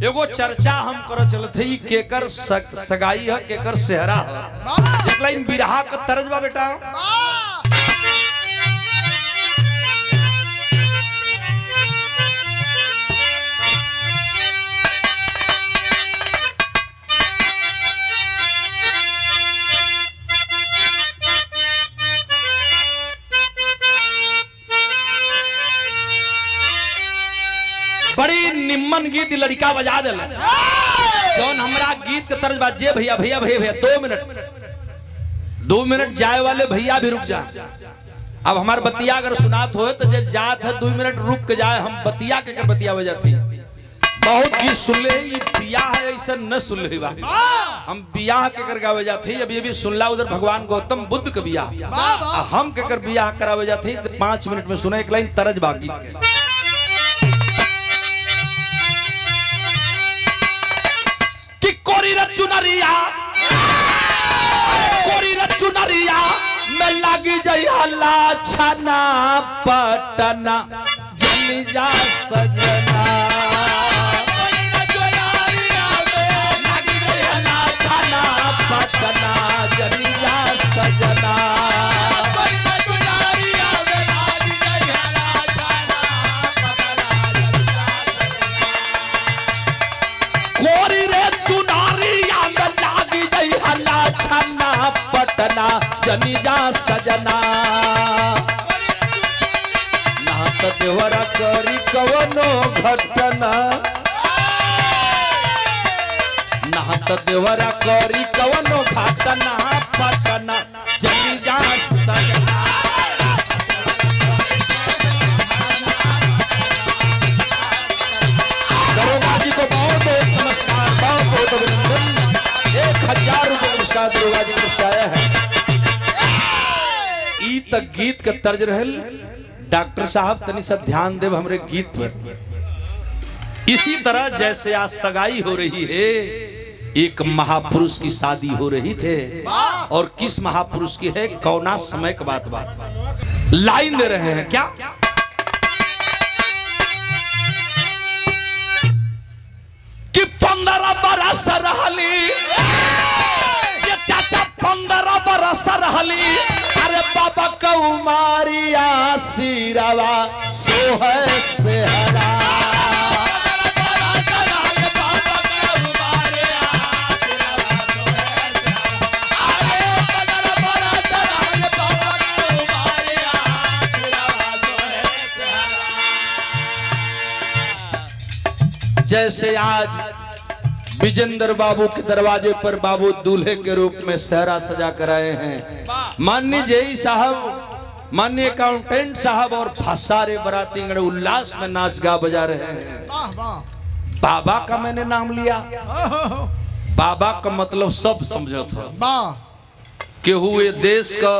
एगो चर्चा हम कर चलते ही केकर सगाई है केकर सेहरा है। एक लाइन बिरहा का तरजबा बेटा। बड़ी निम्मन गीत लड़का बजा दिल जौन हमरा गीत के तर्ज बा। जे भैया भैया भैया भैया 2 मिनट जाए वाले भैया भी रुक जा। अब हमार बतिया अगर सुनात हो तो जे जात है 2 मिनट रुक के जाए। हम बतिया के कर बतिया बजा थी बहुत गीत सुन ले। ये बियाह है ऐसा न सुन ले बा। हम बियाह के कर गावे जाते अब ये भी सुनला उधर भगवान गौतम बुद्ध के बियाह हम के कर बियाह करावे जाते 5 मिनट में सुना। एक लाइन तरज बा गीत के। कोरी रचुनरिया में लगी जइया लाछना पटना जली जा सजना। कोरी रचुनरिया में लगी जइया लाछना पटना जली जा सजना। छन्ना पटना जनी जा सजना ना तो देवरा करी कवनो घटना ना तो देवरा करी कवनो घटना पटना जनी जा सजना। दरोगा जी को बहुत बहुत नमस्कार बहुत बहुत अभिनंदन। 1000 रुपये पुरस्कार दरोगा जी को आया है। ई तक गीत का तर्ज रहल। डॉक्टर साहब तनी सा ध्यान देव हमरे गीत पर। इसी तरह जैसे आज सगाई हो रही है एक महापुरुष की शादी हो रही थे और किस महापुरुष की है कौना समय की बात लाइन दे रहे हैं क्या। कि 15 बरस रहली ये चाचा 15 बरस रहली अरे बाबा कौमारिया सिरवा सोहर सेहरा। जैसे आज विजेंद्र बाबू के दरवाजे पर बाबू दूल्हे के रूप में सेहरा सजा कर आए हैं। माननीय जेई साहब माननीय अकाउंटेंट साहब और सारे बराती उल्लास में नाच गा बजा रहे हैं। बाबा का मैंने नाम लिया। बाबा का मतलब सब समझो था कि हुए देश का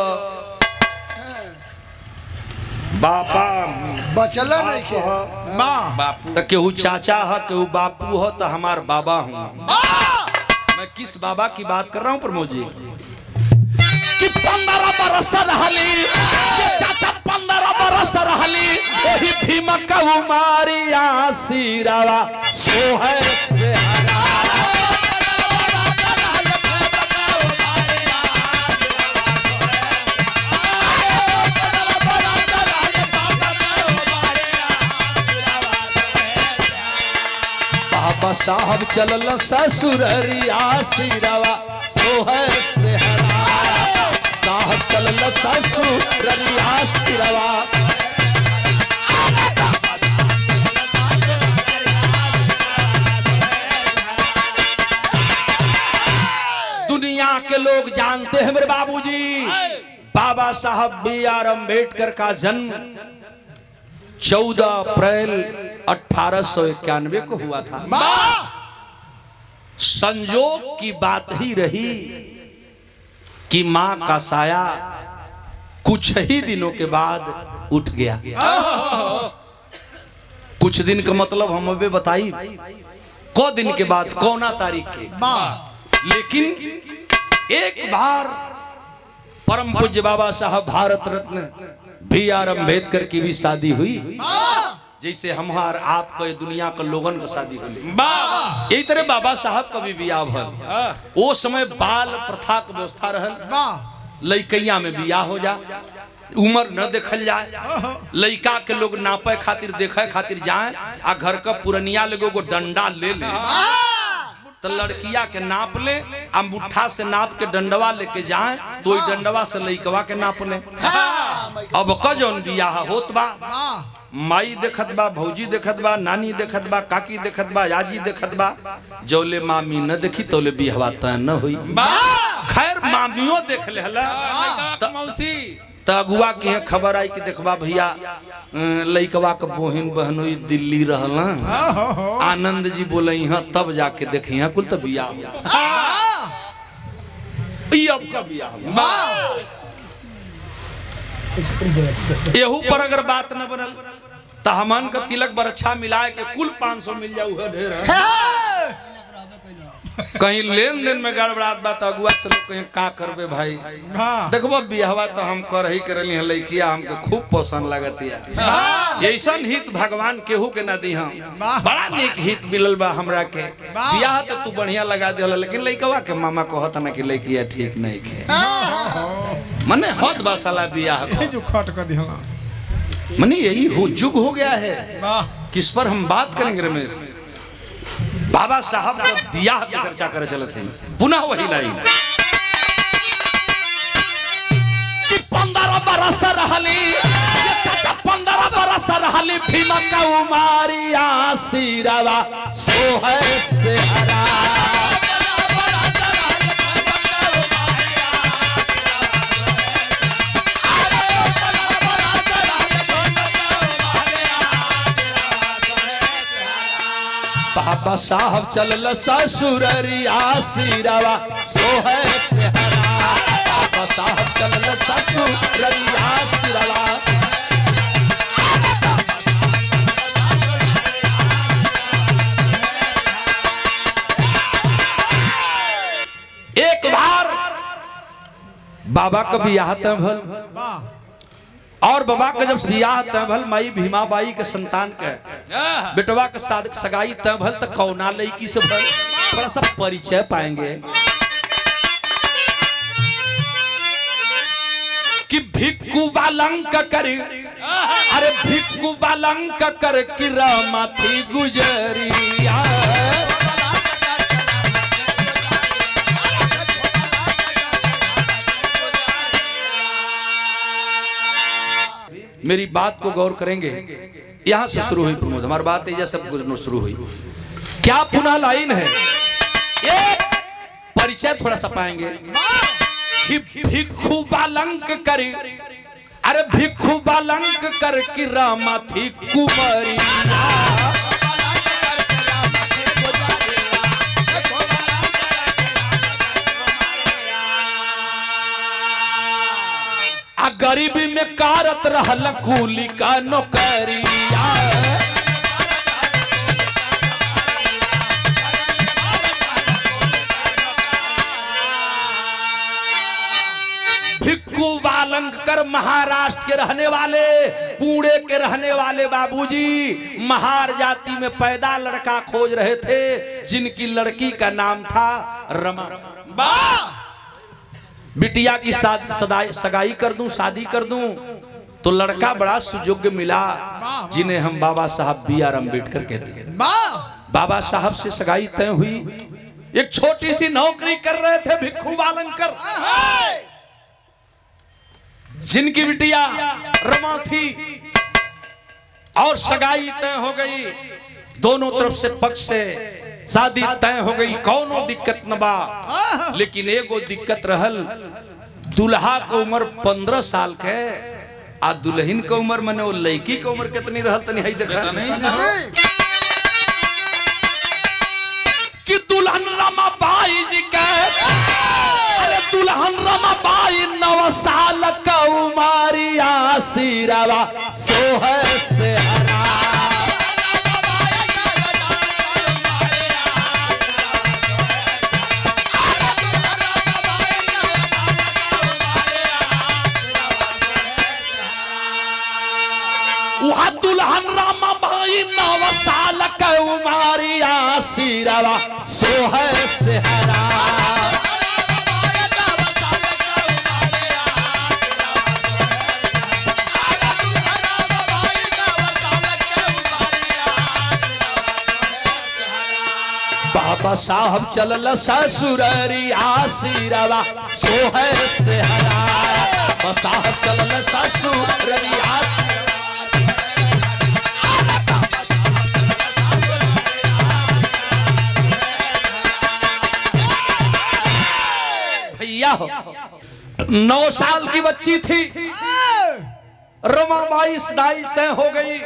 बापा बचला नहीं के बापू तो केहू चाचा है केहू बापू हो तो हमार बाबा हूँ। मैं किस बाबा की बात कर रहा हूँ प्रमोद जी कि 15 बरस रहली चाचा 15 बरस रहली वही भीम कौमारिया सिरवा सोहर सेहरा। बाबा साहब चलल ससुररिया सिरवा सोहर सेहरा। साहब चलल ससुररिया सिरवा। दुनिया के लोग जानते हैं मेरे बाबूजी बाबा साहब B.R. अम्बेडकर का जन्म 14 अप्रैल 1891 को हुआ था। संयोग की बात ही रही कि मां का साया कुछ ही दिनों के बाद उठ गया। कुछ दिन का मतलब हम अभी बताई को दिन के बाद कौना तारीख के। लेकिन एक बार परम पूज्य बाबा साहब भारत रत्न B.R. अम्बेडकर की भी शादी हुई जैसे हमार आपका दुनिया का लोगन का शादी होली यही तरह बाबा साहब का भी बियाह भल। वो समय बाल प्रथा की व्यवस्था रहल, लइकैया में बियाह हो जा, उम्र न देखल जाए, लइका के लोग नापे खातिर देखे खातिर जाए, आ घर का पुरनिया लोगों को डंडा ले ले तो लड़किया के नाप ले, आ मुट्ठा से नाप के डंडवा लेके जाए तो वही डंडवा से लइकवा के नाप ले। अब का जौन बियाह होत बा, माई देखत बा, भौजी देखत बा, नानी देखत बा, काकी देखत बा, याजी देखत बा, जौले मामी न देखी तौले बिहवा तय न हुई। खैर मामियों देख ले त अगुआ के खबर आई कि देखबा भैया लइकवा के बहन बहन हुई दिल्ली रहल, आनंद जी बोले यहाँ तब जाके देखी कुल तो बियाह अब का बियाह। एहू पर अगर बात न बनल तो हमन का तिलक बरच्छा मिलाए के कुल 500 मिल जाऊ है ढेर। कहीं लेन देन में गड़बड़ात बात अगुआ से लोग कहीं का करबे भाई। देखबो बियाहवा तो हम कर ही करली है, लइकिया हमके खूब पसंद लगतिया, ऐसन हित भगवान केहू के ना दी हम, बड़ा निक हित मिलल बा हमरा के। बियाह तो तू बढ़िया लगा दिहल, लेकिन लइकवा के मामा कहत ना कि लइकिया ठीक नहीं खे, मने हद बा साला बियाह जो खट कर दिहला, मने यही हो जुग हो गया है। किस पर हम बात करेंगे रमेश? बाबा साहब का बियाह की चर्चा करे चले थे, पुनः वही लाइन कि 15 बरस रहली चाचा, 15 बरस रहली भीमा का उमारिया सिरवा सोहे से हरा। बाबा साहब चलल ससुररिया सिरवा सोहे से हरा। बाबा साहब चलल ससुररिया सिरवा, एक बार बाबा का बियाह तय भल, और बाबा का जब बियाह तय भल, माई भीमाबाई के संतान के बेटवा के सगाई तय भल, तो कौना लड़की से भल थोड़ा सा परिचय पाएंगे कि भिक्कू बालंक कर, अरे भिक्कू बालंक कर कि रामा थी गुजरिया। मेरी बात को गौर करेंगे, यहां से शुरू हुई प्रमोद, हमारी बात है सब कुछ शुरू हुई। क्या पुनः लाइन है, एक परिचय थोड़ा सा पाएंगे कि भिक्खु बालंक कर, अरे भिक्खु बालंक कर कि रामा थी कुमारिया। गरीबी में कारत रहल कूली का नौकरिया। भिक्खु बालंकर महाराष्ट्र के रहने वाले, पुणे के रहने वाले बाबूजी महार जाति में पैदा लड़का खोज रहे थे, जिनकी लड़की का नाम था रमा। बिटिया की सगाई कर दूं, शादी कर दूं, तो लड़का बड़ा सुयोग्य मिला, जिन्हें हम बाबा साहब B.R. अम्बेडकर कहते हैं। बाबा साहब से सगाई तय हुई, एक छोटी सी नौकरी कर रहे थे भिक्खु बालंकर, जिनकी बिटिया रमा थी, और सगाई तय हो गई, दोनों तरफ से पक्ष से शादी तय हो गई, कौनो दिक्कत न बा। लेकिन एगो दिक्कत रहल, दुल्हा की उम्र 15 साल के, आ दुल्हन की उम्र मने वो लड़की की उम्र कितनी रहल तनी हई देखा कि दुल्हन रमा बाई जी के, अरे दुल्हन रमा बाई 9 साल का उमारिया सिरवा सोहे से हरा। दुल्हन रामा उमारिया सिरवा सोहे से हरा। बाबा साहब चलल ससुररिया सिरवा सोहे से हरा। बाबा साहब चलल ससुररिया भैया हो 9 साल की बच्ची थी, रमाबाई सदाई तय हो गई।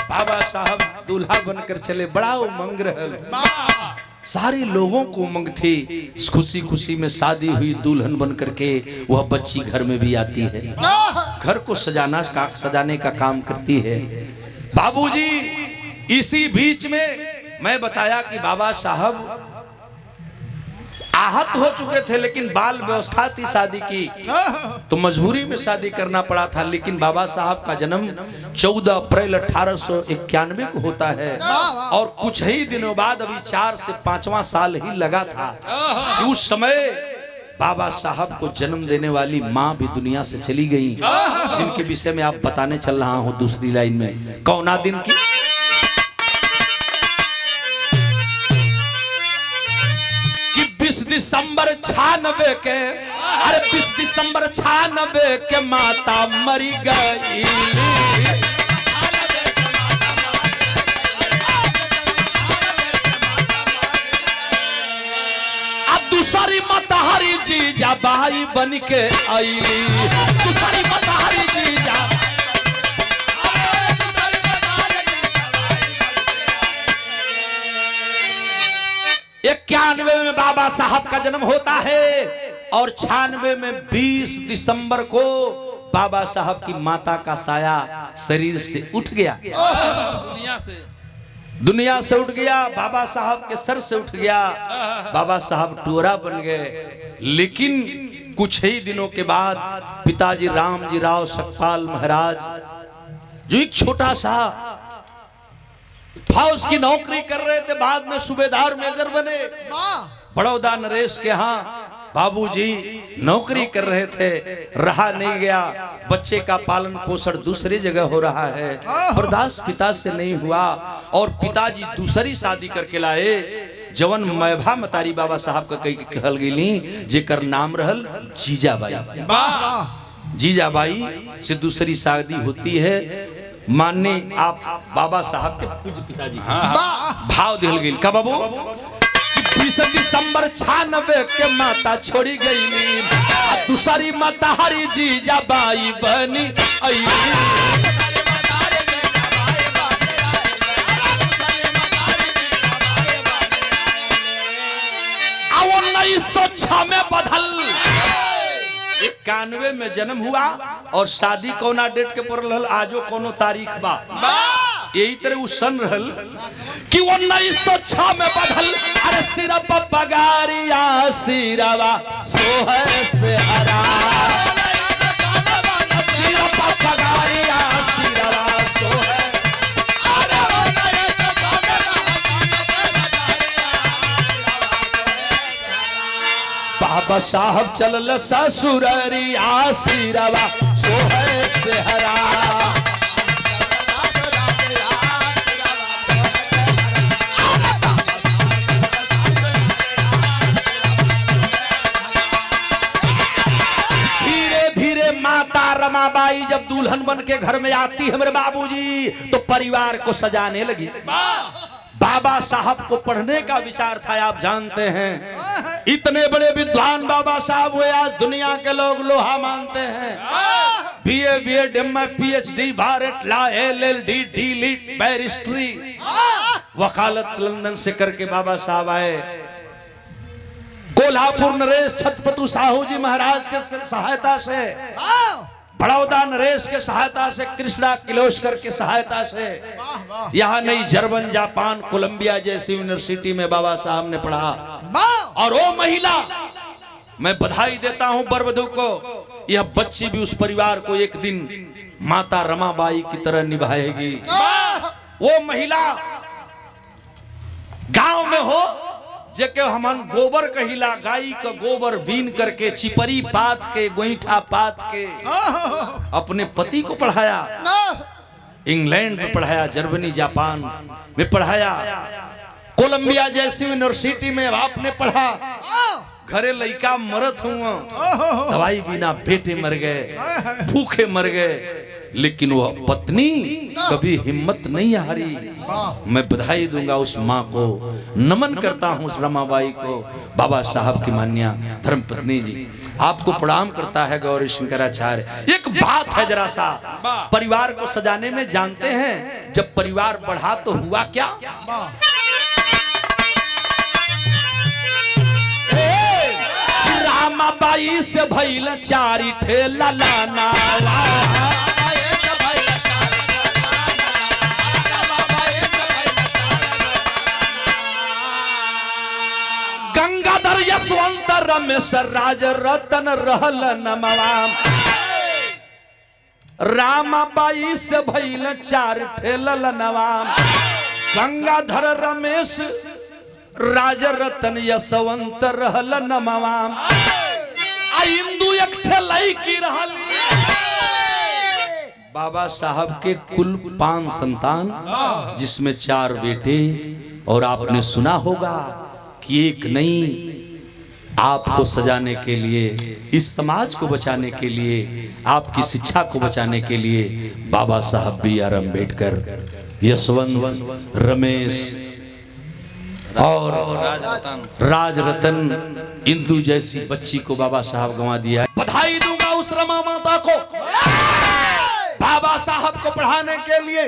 बाबा साहब दूल्हा बनकर चले, बड़ा उमंग रहल, सारे लोगों को उमंग थी। खुशी खुशी में शादी हुई, दुल्हन बनकर के वह बच्ची घर में भी आती है, घर को सजाने का काम करती है। बाबूजी इसी बीच में मैं बताया कि बाबा साहब आहत हो चुके थे, लेकिन बाल व्यवस्था थी शादी की, तो मजबूरी में शादी करना पड़ा था। लेकिन बाबा साहब का जन्म 14 अप्रैल 1891 को होता है, और कुछ ही दिनों बाद अभी 4 से 5वां साल ही लगा था। उस समय बाबा साहब को जन्म देने वाली माँ भी दुनिया से चली गई, जिनके विषय में आप बताने चल रहा हूँ दूसरी लाइन में। कौना दिन की? कि 20 दिसंबर 96 के, अरे 20 दिसंबर 96 के माता मरी गई। अब दूसरी मतहारी जीजा बाई बन के आईली, दूसरी मतहारी जीजा। 91 में बाबा साहब का जन्म होता है, और 96 में 20 दिसंबर को बाबा साहब की माता का साया शरीर से उठ गया, दुनिया से उठ गया, बाबा साहब के सर से उठ गया। बाबा साहब टोरा बन गए। लेकिन कुछ ही दिनों के बाद पिताजी रामजी राव सकपाल महाराज, जो एक छोटा सा फौज की नौकरी कर रहे थे, बाद में सूबेदार मेजर बने, बड़ौदा नरेश के यहाँ बाबूजी नौकरी कर रहे थे। रहा नहीं गया, बच्चे का पालन पोषण दूसरी जगह हो रहा है, बर्दाश्त पिता से नहीं हुआ, और पिताजी दूसरी शादी करके लाए, जवन मैभा मतारी बाबा साहब का कई कहल गई, जेकर नाम रहल जीजाबाई। जीजाबाई से दूसरी शादी होती है। मानने आप बाबा साहब के पूज्य पिताजी भाव दिल गई का बाबू 20 दिसंबर 96 के माता छोड़ी गई, दूसरी माता हरी जीजाबाई बनी आई। 1906 में बदल 91 में जन्म हुआ, और शादी कौना डेट के पर रहल, आजो कोनो तारीख बा, यही तरह सन रहल कि 1906 में बदल। अरे सिरप पगारिया सिरवा सोहे से हरा, सिरप पगारिया सिरवा सोहे। बाबा साहब चलल ससुररिया सिरवा सोहे से हरा। धीरे धीरे माता रमाबाई जब दुल्हन बन के घर में आती है मेरे बाबूजी, तो परिवार को सजाने लगी। बाबा साहब को पढ़ने का विचार था, आप जानते हैं, इतने बड़े विद्वान बाबा साहब हुए, आज दुनिया के लोग लोहा मानते हैं। BA, BEd, MA, PhD, Bharat law, LLD, DLitt, बैरिस्ट्री, वकालत लंदन से करके बाबा साहब आए। कोल्हापुर नरेश छत्रपति साहू जी महाराज के सहायता से, बड़ौदा नरेश के सहायता से, कृष्णा किर्लोस्कर के सहायता से, यहाँ नहीं जर्मन, जापान, कोलंबिया जैसी यूनिवर्सिटी में बाबा साहब ने पढ़ा। और वो महिला, मैं बधाई देता हूं बरवधु को, यह बच्ची भी उस परिवार को एक दिन माता रमाबाई की तरह निभाएगी। वो महिला गांव में हो जेके हमन गोबर कहिला, गाय का गोबर बीन करके चिपरी पात के गोईठा पात के अपने पति को पढ़ाया, इंग्लैंड में पढ़ाया, जर्मनी जापान में पढ़ाया, कोलंबिया जैसी यूनिवर्सिटी में आपने पढ़ा। घरे लड़का मरत हुआ, दवाई बिना बेटे मर गए, भूखे मर गए, लेकिन वह पत्नी कभी हिम्मत नहीं हारी। मैं बधाई दूंगा उस माँ को, नमन करता हूँ उस रमाबाई को, बाबा साहब की मान्या धर्म पत्नी जी आपको प्रणाम करता है गौरी शंकराचार्य। एक बात है जरा सा, परिवार को सजाने में जानते हैं, जब परिवार बढ़ा तो हुआ क्या? रामाबाई से भइल चारी ठेला लाना, गंगाधर यशवंत रमेश राज रतन रहल नमवा। रामाबाई से भइल चार ठेलल नवा, गंगाधर रमेश राज रतन यशवंत रहल नमवा। इंदु एक ठेलाई की रहल। बाबा साहब के कुल 5 संतान, जिसमें 4 बेटे, और आपने सुना होगा कि एक नहीं, आपको सजाने के लिए, इस समाज को बचाने के लिए, आपकी शिक्षा को बचाने के लिए बाबा साहब B.R. अम्बेडकर, यशवंत, रमेश और राजरतन, इंदु जैसी बच्ची को बाबा साहब गंवा दिया है। बधाई दूंगा उस रमा माता को, बाबा साहब को पढ़ाने के लिए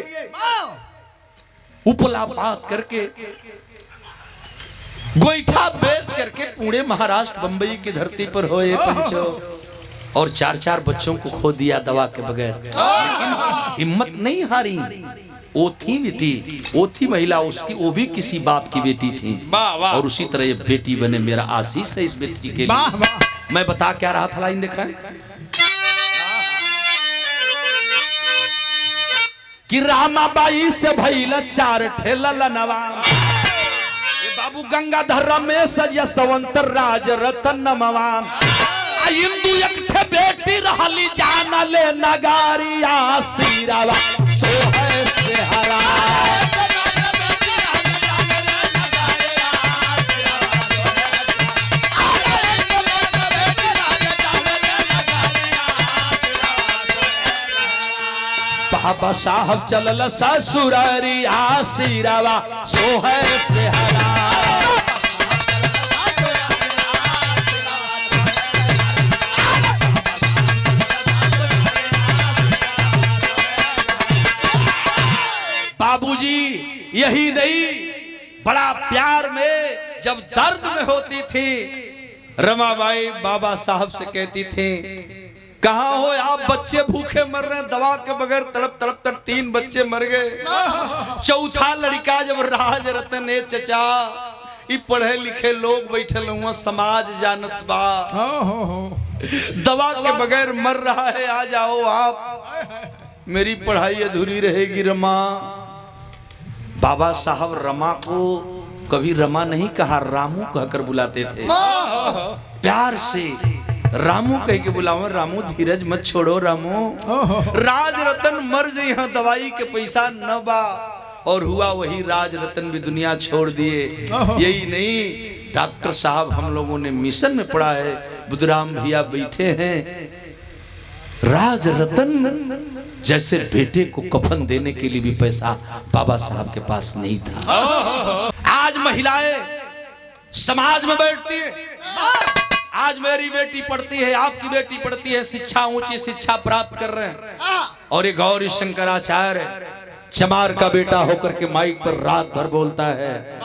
उपला बात करके, गोईठा बेच करके पुणे महाराष्ट्र बंबई की धरती पर हो ये पंचो, और 4 बच्चों को खो दिया दवा के बगैर, लेकिन हिम्मत नहीं हारी। वो थी बेटी, वो थी महिला, उसकी वो भी किसी बाप की बेटी थी, और उसी तरह ये बेटी बने। मेरा आशीष है इस बेटी के लिए। मैं बता क्या रहा था, लाइन देखा कि रामाबाई से भइल 4 ठेलल नवा, बाबू गंगाधर रमेश यशवंत राज रतन नमवा। इंदु एक ठे बेटी रहली, जान ले नगारिया सिरावा सोहे से हरा। बाबा साहब चलल ससुरारिया सिरावा सोहे से हरा। बाबूजी यही नहीं, बड़ा प्यार में जब दर्द में होती थी, रमाबाई बाबा साहब से कहती थी, कहाँ हो आप, बच्चे भूखे मर रहे हैं, दवा के बगैर तड़प तड़प तर 3 बच्चे मर गए। चौथा लड़का जब राज रतन है चचा, ये पढ़े लिखे लोग बैठे हुआ, समाज जानत बा, दवा के बगैर मर रहा है, आ जाओ आप, मेरी पढ़ाई अधूरी रहेगी रमा। बाबा साहब रमा को कभी रमा नहीं कहा, रामू कहकर बुलाते थे, प्यार से रामू कह के बुलाओ, रामू धीरज मत छोड़ो रामू। राज रतन मर जाए, दवाई के पैसा न बा, और हुआ वही, राज रतन भी दुनिया छोड़ दिए। यही नहीं, डॉक्टर साहब हम लोगों ने मिशन में पढ़ा है, बुधराम भैया बैठे हैं, राज रतन जैसे बेटे को कफन देने के लिए भी पैसा बाबा साहब के पास नहीं था। आज महिलाएं समाज में बैठती हैं, आज मेरी बेटी पढ़ती है, आपकी बेटी पढ़ती है, शिक्षा, ऊंची शिक्षा प्राप्त कर रहे हैं, और ये गौरी शंकराचार्य चमार का बेटा होकर के माइक पर रात भर बोलता है।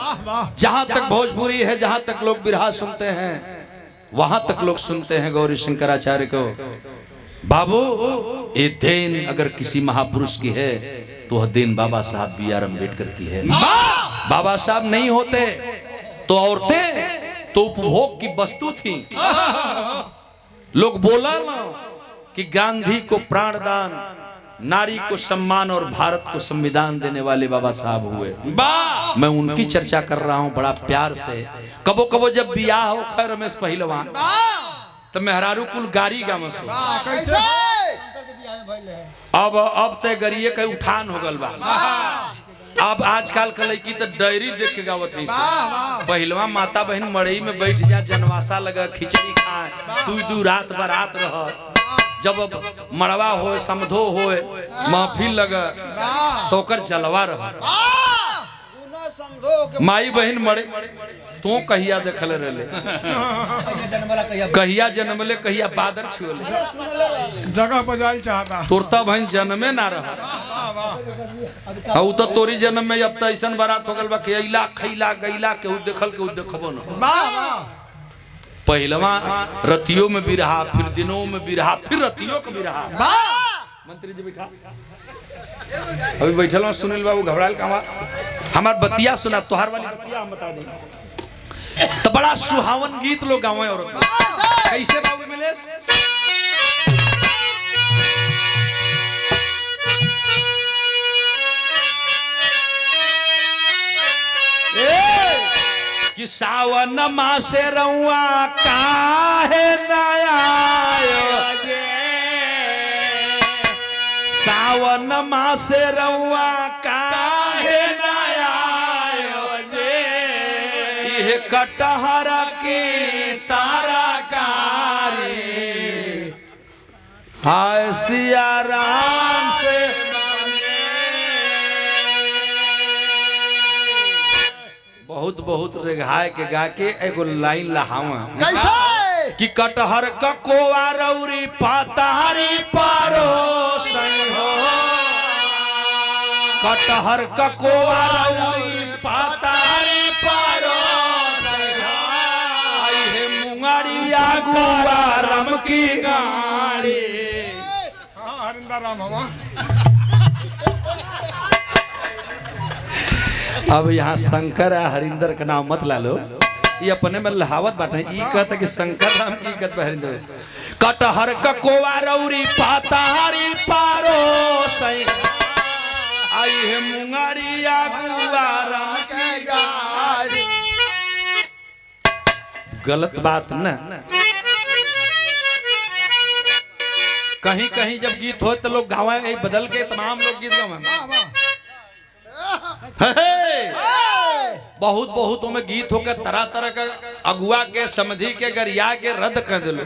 जहां तक भोजपुरी है, जहां तक लोग बिरहा सुनते हैं, वहां तक लोग सुनते हैं गौरी शंकराचार्य को। बाबू, ये देन अगर किसी महापुरुष की है तो वह देन बाबा साहब B.R. अम्बेडकर की है। बाबा साहब नहीं होते तो औरतें तो उपभोग की वस्तु थी। लोग बोला ना कि गांधी को प्राणदान नारी को सम्मान और भारत को संविधान देने वाले बाबा साहब हुए। मैं उनकी चर्चा कर रहा हूँ बड़ा प्यार से। कबो कबो जब बियाह हो खैर रमेश पहलवान तो मेहरारू कुल गाड़ी गाँव से अब ते गरिए के उठान हो गल बा। अब आजकल के लड़की तो डायरी देख के गावत है। पहलवा माता बहन मड़ई में बैठ जा जनवासा लगा खिचड़ी खाए दू रात बरात रह। जब मड़वा हो समधो हो महफिल लगा तो कर जलवा रह। माई बहन मरे तो कहिया देखल रहे कहिया जन्मले कहिया बादर छुले जगह बजाई चाहता तोरता बहन जन्मे ना रहा। तो तोरी जन्म में अब तो ऐसा बारात हो गल बा अइला खैला गैला केहू देखल केहू देखबो न। पहलवा रतियों में भी रहा फिर दिनों में भी रहा फिर रतियों को भी रहा। मंत्री जी बैठा अभी बैठल हूँ सुनील बाबू घबराल कहा हमार बतिया सुना तोहार वाली बतिया हम बता दें तो बड़ा सुहावन गीत लोग गावे और कैसे बाबू मिलेश कि सावन मासे रउआ काहे न आयो सावन मासे रउआ काहे न आयो ये कटहर की ताराकारी हाय सिया राम से बहुत बहुत रेघाय के गा के एगो लाइन लहावा कैसे कि कटहर का कोवा रौरी पातारी पारो सही हो कटहर का कोवा रौरी पातारी पारो सही हो आई है मुंगारिया गुआ राम की गाड़ी। हाँ हरिंदर राम हवा अब यहाँ शंकर हरिंदर का नाम मत ला लो ये अपने में लहावत बाटे ई कहता कि शंकर राम की कहत हरिंदर कटहर का कोवा रौरी पातारी पारो सही आई है मुंगारिया गुआरा की गाड़ी। गलत बात न कहीं कहीं जब गीत हो तो लोग गावे बदल के तमाम लोग गीत गावे बहुत बहुत में गीत होकर तरह तरह का अगुआ के समझी के गरिया के रद्द कर दिलो।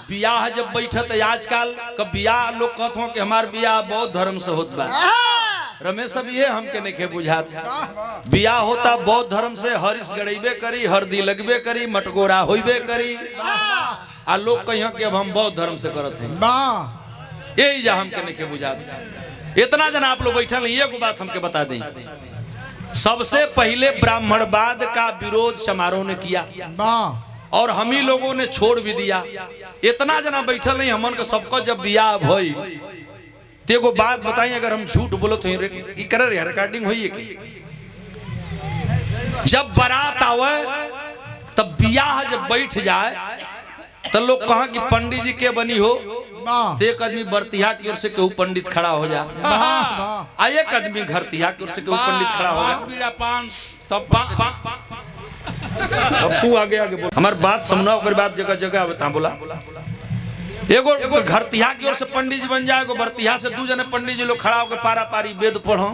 बियाह जब बैठत आजकल का बियाह लोग कहते हो कि हमार बियाह बौद्ध धर्म से होत बा। रमेश सब ये हमके नहीं बुझात बियाह होता बौद्ध धर्म से हरिश गड़ेबे करी हरदी लगबे करी मटकोरा होइबे करी आ लोग कहियो कि अब हम बौद्ध धर्म से करत हैं यही जा हमके नहीं बुझात। इतना जन आप लोग बैठल ये को बात हमके बता दें सबसे पहले ब्राह्मणवाद का विरोध समारोह ने किया और हम ही लोगों ने छोड़ भी दिया। इतना जना बैठल नहीं हमन का सबको जब बियाह भई तेगो बात बताई अगर हम झूठ बोलो तो रिकॉर्डिंग हुई है जब बारात आवे तब बियाह जब बैठ जाए तो लोग कहा कि पंडित जी के बनी हो तो एक आदमी बरतिहा की ओर से केहू पंडित खड़ा हो जा आ एक आदमी घर तिहा की ओर से केहू पंडित खड़ा हो जा अब तू आगे आगे बोल हमार बात समझा ओकर बात जगह जगह बता बोला एगो घर तिहा की ओर से पंडित जी बन जाए बरतिहा से दू जने पंडित जी लोग खड़ा होकर पारा पारी वेद पढ़ो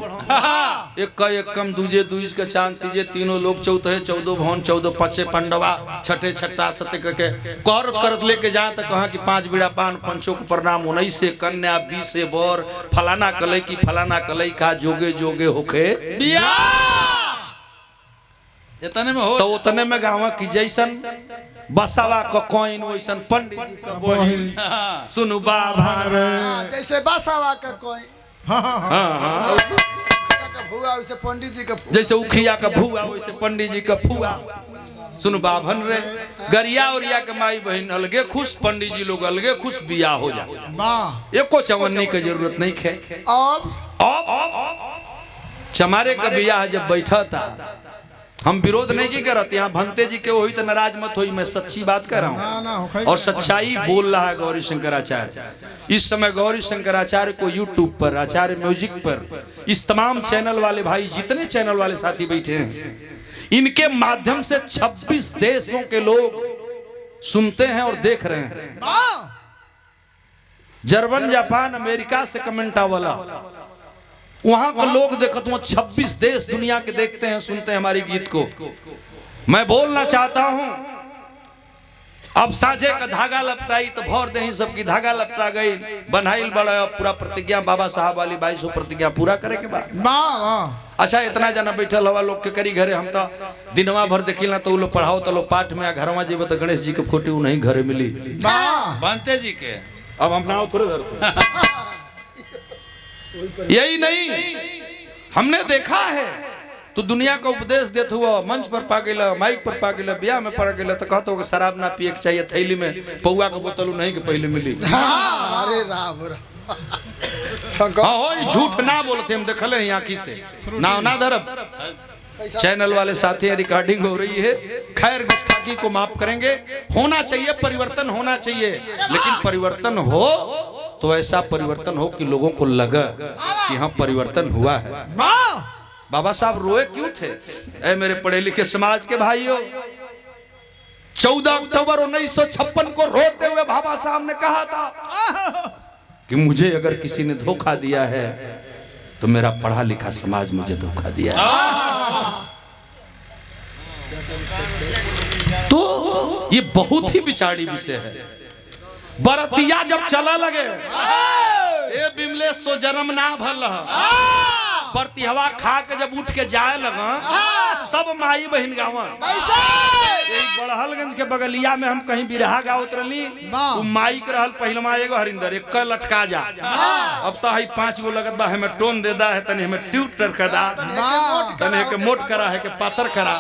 एक का एक कम दूजे दूज के चांद तीजे तीनों लोग चौथे 14 भवन 14 पचे पंडवा छठे छठा सत्य के करत करत लेके जाए तो कहा कि 5 बीड़ा पान पंचों को प्रणाम 19 से कन्या 20 से बर फलाना कलई की फलाना कलई का जोगे जोगे होके इतने में हो तो उतने में गाँव की जैसन बसावा का कोइन वैसन पंडित सुनु बाबा जैसे बसावा का कोई भुआ वैसे पंडित जी का जैसे उखिया का भुआ वैसे पंडित जी का फुआ सुनु बाभन रे गरिया उरिया के माई बहन अलगे खुश पंडित जी लोग अलगे खुश बियाह हो जाए एको चवन्नी की जरूरत नहीं खे। अब चमारे का बियाह जब बैठा था हम विरोध नहीं की करते, यहाँ भंते जी के वही तो नाराज मत होई, मैं सच्ची बात कर रहा हूँ और सच्चाई बोल रहा है गौरी शंकराचार्य। इस समय गौरी शंकराचार्य को यूट्यूब पर, आचार्य म्यूजिक पर, इस तमाम चैनल वाले भाई, जितने चैनल वाले साथी बैठे हैं, इनके माध्यम से 26 देशों के लोग सुनते हैं और देख रहे हैं। जर्मन, जापान, अमेरिका से कमेंट वाला, वहां के लोग देखते हैं, 26 देश दुनिया के देखते हैं, सुनते हैं हमारी गीत को। मैं बोलना चाहता हूं, अब साझे का धागा लपटाई तो भौर दे सबकी धागा लपटा गई, बनाइल बड़ा पूरा प्रतिज्ञा बाबा साहब वाली 2200 प्रतिज्ञा पूरा करे के बाद। अच्छा, इतना जना बैठल हवा लोग के करी घरे, हम तो दिनवा भर देखिला तो लोग पढ़ाओ तो लोग पाठ में, घरवा जेब तो गणेश जी के फोटो नहीं घरे मिली, बनते जी के। अब हम ना थोड़े धर यही नहीं, हमने देखा है तो दुनिया का उपदेश देते हुआ मंच पर पा गया, माइक पर पा गया, ब्याह में पड़ गया तो कहते हो शराब ना पिए के चाहिए, थैली में पौआ का बोतल नहीं के पहले मिली। अरे राम हाँ, झूठ ना बोलते, हम देखल हैं आंखी से ना धरब। चैनल वाले साथी, रिकॉर्डिंग हो रही है, खैर गुस्ताखी को माफ करेंगे। होना चाहिए, परिवर्तन होना चाहिए, लेकिन परिवर्तन हो तो ऐसा परिवर्तन हो कि लोगों को लगा कि हाँ परिवर्तन हुआ है। बाबा साहब रोए क्यों थे? ऐ मेरे पढ़े लिखे समाज के भाइयों, 14 अक्टूबर 1956 को रोते हुए बाबा साहब ने कहा था कि मुझे अगर किसी ने धोखा दिया है तो मेरा पढ़ा लिखा समाज मुझे धोखा दिया है। तो ये बहुत ही विचारी विषय है। बरतिया जब चला लगे, ए बिमलेश तो जन्म ना भल, बरतिहवा खा के जब उठ के जाए लगा, तब माई बहन गावा। बड़हलगंज के बगलिया में हम कहीं बिरहा गावत रही, माई के रहल पहलमा एगो हरिंदर, एक लटका जा, अब तो 5 गो लगत बा, हमें टोन दे दा है, तनी हमें ट्यूटर कर दा, तनी के मोट करा है के पातर करा,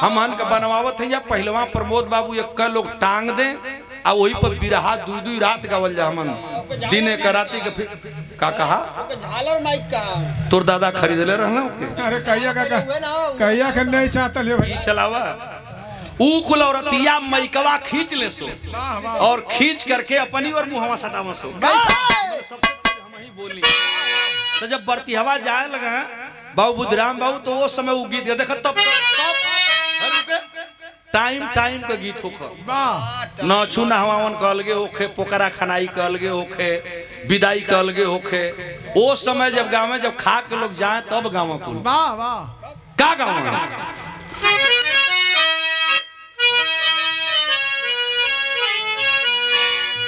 हम हन के बनवावत है। या पहलवा प्रमोद बाबू एक लोग टांग दे आ वही पर बिरहा 2-2 रात गावल जा, हमन दिन एक राती के। फिर का कहा झालर माइक का तोर दादा खरीदले रहना के? अरे कहिया के नहीं चाहता ले भाई चलावा ऊ कुल औरतिया मैकवा खींच ले सो, और खींच करके अपनी और मुहवा सटावा सो। सबसे पहले हम ही बोली तो जब बरती हवा जाए लगा बाबू बुद्धराम बाबू, तो वो समय वो गीत देखा, तब टाइम का गीत होखा, नाचू नहवावन कहल गे होखे, पोकरा खनाई कहल गे होखे, विदाई कहल गे होखे। वो समय जब गाँव में जब खा के लोग जाए तब गाँव कुल का गाँव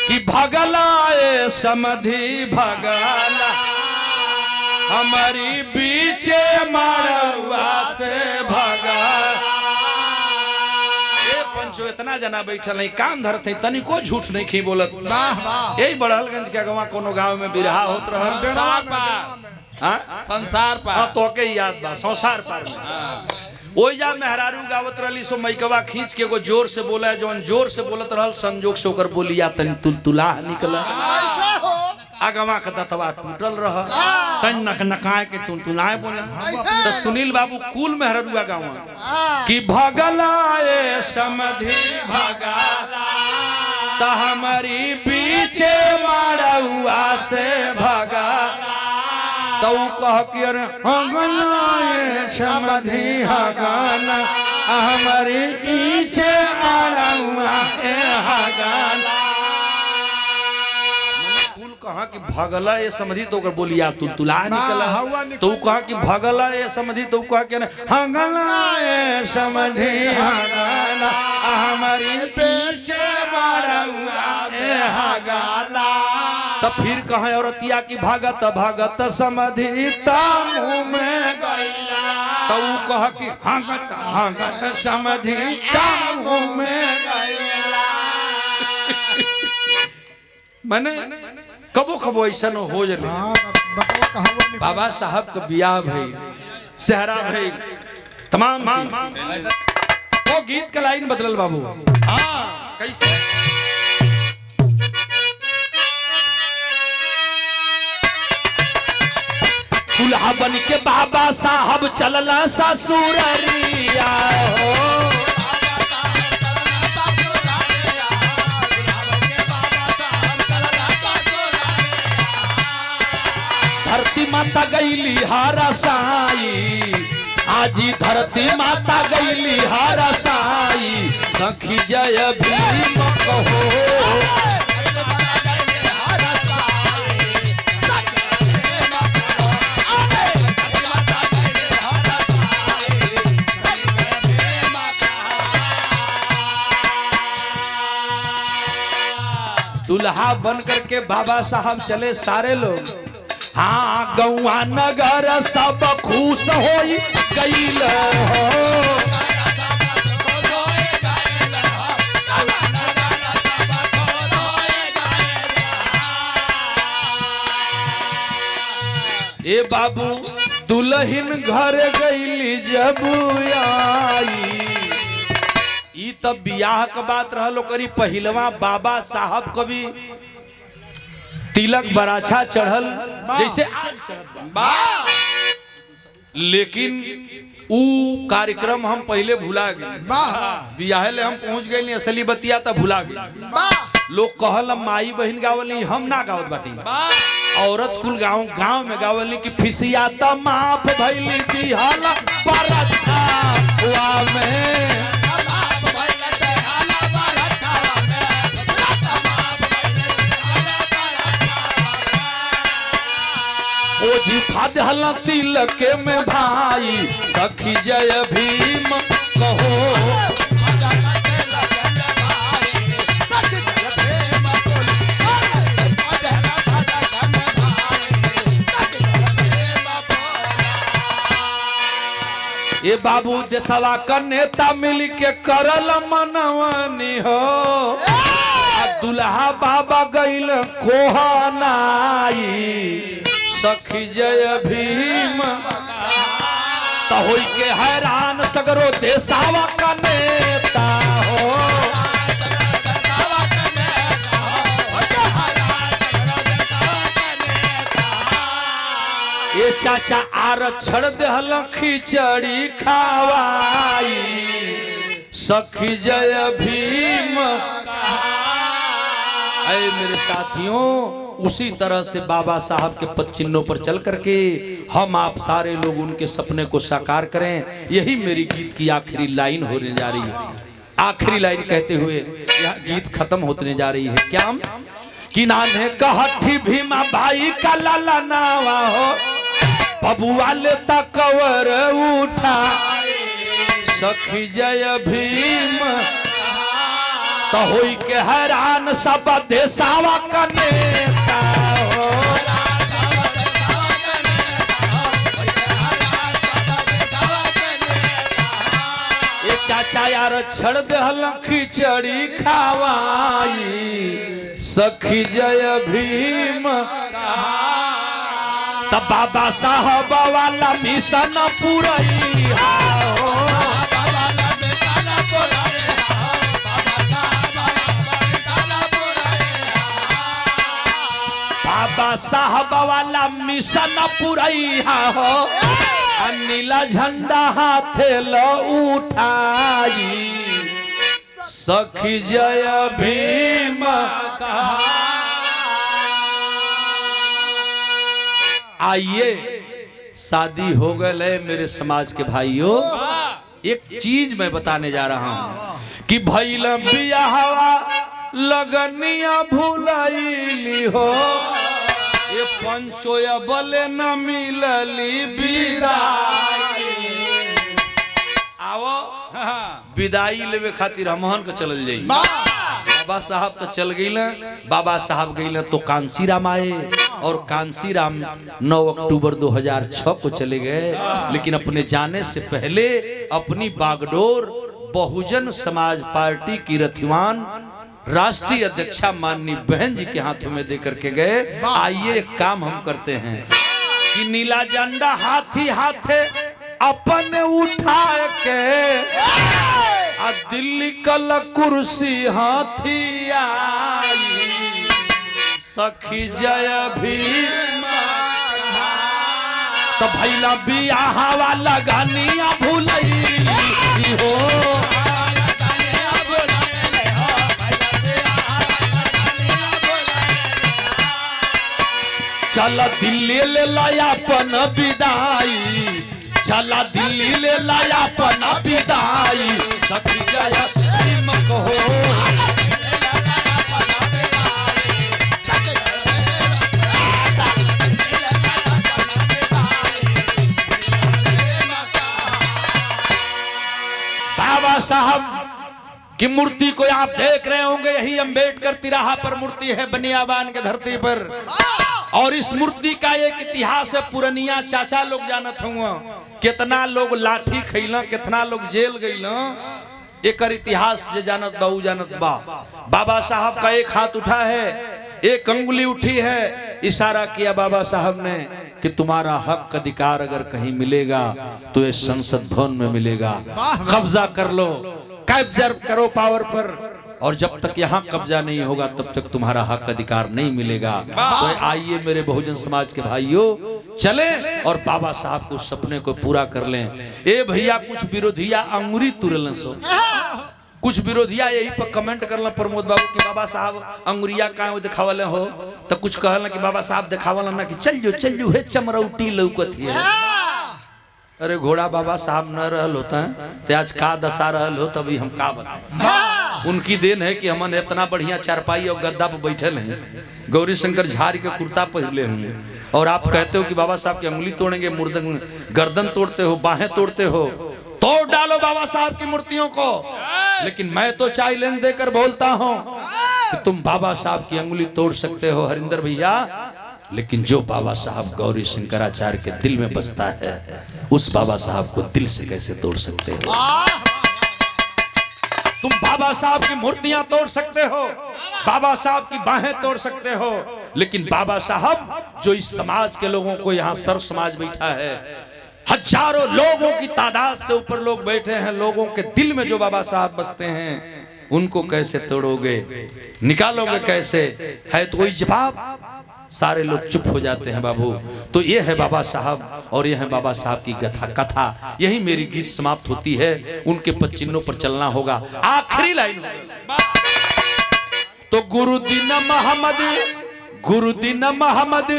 कि भगला ए समधि भगला हमारी बीचे मारवा से भगा। पंचो इतना जना बैठल नहीं, कान धरते तनिको झूठ नहीं खी बोलत। यही बड़हलगंज के अगवा कोनो गांव में बिरहा होत रहल, संसार पार, तो के याद बा संसार पार में। ओई जा मेहरारू गावत रहली, सो मैकवा खींच के एगो जोर से बोला है, जौन जोर से बोलत रहल संजोग से ओकर बोलिया तन तुलतुला निकला, अगवा का दतवा टूटल रह, तन नक नकाए के तुलतुलाए बोला। तो सुनील बाबू कुल मेहरारूआ गावा कि भगला ए समधि भगला त हमारी पीछे मारवा से भगा। तो कह के समधि हगाना हमारी पीछे मारवा हगाना। कहा कि भगला ये समझी तो बोलिया तुलतुला निकला, तो कहा कि भगला ये समझी, तो कहा कि हगला ये समझी हगाना हमारी पीछे हगाना। तो फिर कहा औरतिया की भागत भागत समझी तामू में गैया, तो कहा कि हगत हगत समझी तामू में गैया। मैंने कबो कबो ऐसा न हो जले। बाबा साहब का बियाह भइल, सेहरा भइल, तमाम चीज, वो गीत का लाइन बदलल बाबू। हाँ कैसे दुल्हा बन के बाबा साहब चलला ससुररिया हो। धरती माता गईली हारा साई, आजी धरती माता गईली हारा साई, सखी जय भीम कहो। दुल्हा बन करके बाबा साहब चले सारे लोग, हाँ गौआ नगर सब खुश होई गईल हो। ए बाबू दुल्हन घर गईली जब आई, ई तब बियाह का बात रहलो करी पहिलवा बाबा साहब कभी तिलक बराछा चढ़ल जैसे आज चढ़त, लेकिन ऊ कार्यक्रम हम पहले भुला गए, बियाह ले हम पहुंच गए असली बतिया तब भुला गए। लोग कहल माई बहन गावली, हम ना गावत बाटी, औरत कुल गांव में गावली कि फिसिया त माफ भइली दिहाला बराछा हुआ में। ओझी फादहला तिलक में भाई, सखी जय भीम कहो। ये बाबू देशवा का नेता मिल के करल मनवानी हो, दुल्हा बाबा गईल कोहनाई, सखी जय भीम तो होई के हैरान सगरो देशवा का नेता हो। ये चाचा आरक्षण देहल खिचड़ी खावाई, सखी जय भीम। ऐ मेरे साथियों, उसी तरह से बाबा साहब के पद चिन्हों पर चल करके हम आप सारे लोग उनके सपने को साकार करें। यही मेरी गीत की आखिरी लाइन होने जा रही है। आखिरी लाइन कहते हुए यह गीत खत्म होने जा रही है। क्या कि नाने कहठी भीमा भाई का लाला नावा हो, बबुआ लेता कवर उठा, सखी जय भीम तो होई के हैरान सब देशवा का नेता हो। ये चाचा यार छड़ देहल खिचड़ी खावाई, सखी जय भीम। तब बाबा साहब वाला मिशन पूरई हो, बाबा साहब वाला मिशन पुरैया हो, नीला झंडा हाथे ल उठाई, सखी जय भीम। आइए शादी हो गए मेरे समाज के भाइयों, एक चीज मैं बताने जा रहा हूं कि भइल बियाहवा लगनिया भुलाइली हो, ये पंचोया बले न मिलली विदाई। आओ विदाई लेवे खातिर हमहन के चलल जाई। बाबा साहब तो चल गई, बाबा साहब गई तो कांसीराम आए और कांसीराम 9 अक्टूबर 2006 को चले गए। लेकिन अपने जाने से पहले अपनी बागडोर बहुजन समाज पार्टी की रथिवान राष्ट्रीय अध्यक्षा माननीय बहन जी के हाथों में दे करके गए। आइए एक काम हम करते हैं कि नीला झंडा हाथी हाथे अपन उठा के आ दिल्ली कल कुर्सी हाथी आई, सखी जय भीम। तो भैला बियाह वाला गानिया भूलई हो चला दिल्ली ले लाया अपन विदाई चला दिल्ली ले लाया अपन विदाई सखी जया कहो बाबा साहब की मूर्ति को आप देख रहे होंगे, यही अंबेडकर तिराहा पर मूर्ति है बनियाबान के धरती पर। और इस मूर्ति का एक इतिहास है, पुरनिया चाचा लोग जानत हुआ, कितना लोग लाठी खैला, कितना लोग जेल गईला, एक इतिहास जे जानत बा उ जानत बा। बाबा साहब का एक हाथ उठा है, एक अंगुली उठी है, इशारा किया बाबा साहब ने कि तुम्हारा हक अधिकार अगर कहीं मिलेगा तो ये संसद भवन में मिलेगा, कब्जा कर लो, कैप्चर करो पावर पर, और जब तक यहाँ कब्जा नहीं होगा तब तक तुम्हारा हक अधिकार नहीं मिलेगा। तो आइए मेरे बहुजन समाज के भाइयों, चले और बाबा साहब को सपने को पूरा कर लें। ए भैया कुछ विरोधिया अंगुरी तुरलन सो, कुछ विरोधिया यही पर कमेंट करला प्रमोद बाबू कि बाबा साहब अंगुरिया कहाँ दिखावले हो, तो कुछ कहला कि बाबा साहब दिखावला ना कि चल जो हे चमरौटी लौकत है। अरे घोड़ा बाबा साहब न रहल होता है तो आज का दशा रहल हो, तभी हम का बताएं। उनकी देन है कि हमन इतना बढ़िया चारपाई और गद्दा पर बैठल हैं, गौरी शंकर झाड़ी के कुर्ता पहले होंगे, और आप कहते हो कि बाबा साहब की अंगुली तोड़ेंगे, मुर्दन गर्दन तोड़ते हो, बाहें तोड़ते हो, तोड़ डालो बाबा साहब की मूर्तियों को। लेकिन मैं तो चैलेंज देकर बोलता हूं कि तुम बाबा साहब की अंगुली तोड़ सकते हो हरिंदर भैया, लेकिन जो बाबा साहब गौरी शंकराचार्य के दिल में बसता है उस बाबा साहब को दिल से कैसे तोड़ सकते हो? तुम बाबा साहब की मूर्तियां तोड़ सकते हो, बाबा साहब की बाहें तोड़ सकते हो, लेकिन बाबा साहब जो इस समाज के लोगों को, यहाँ सर्व समाज बैठा है, हजारों लोगों की तादाद से ऊपर लोग बैठे हैं, लोगों के दिल में जो बाबा साहब बसते हैं उनको कैसे तोड़ोगे, निकालोगे कैसे? है तो कोई जवाब? सारे लोग चुप हो जाते हैं बाबू। तो ये है बाबा साहब और ये है बाबा साहब की कथा। यही मेरी गीत समाप्त होती है, उनके पद चिन्हों पर चलना होगा। आखिरी लाइन तो गुरुदीन मोहम्मद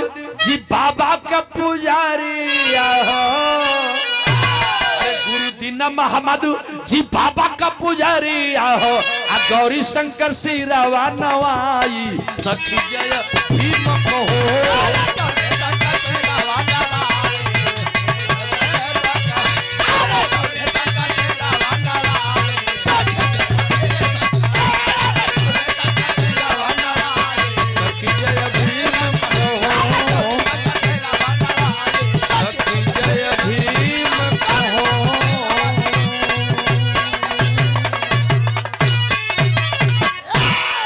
जी बाबा का पुजारी, गुरुदीन मोहम्मद जी बाबा का पुजारी आहो, गौरी शंकर सिरवा नवाई सखी जय भीम कहो।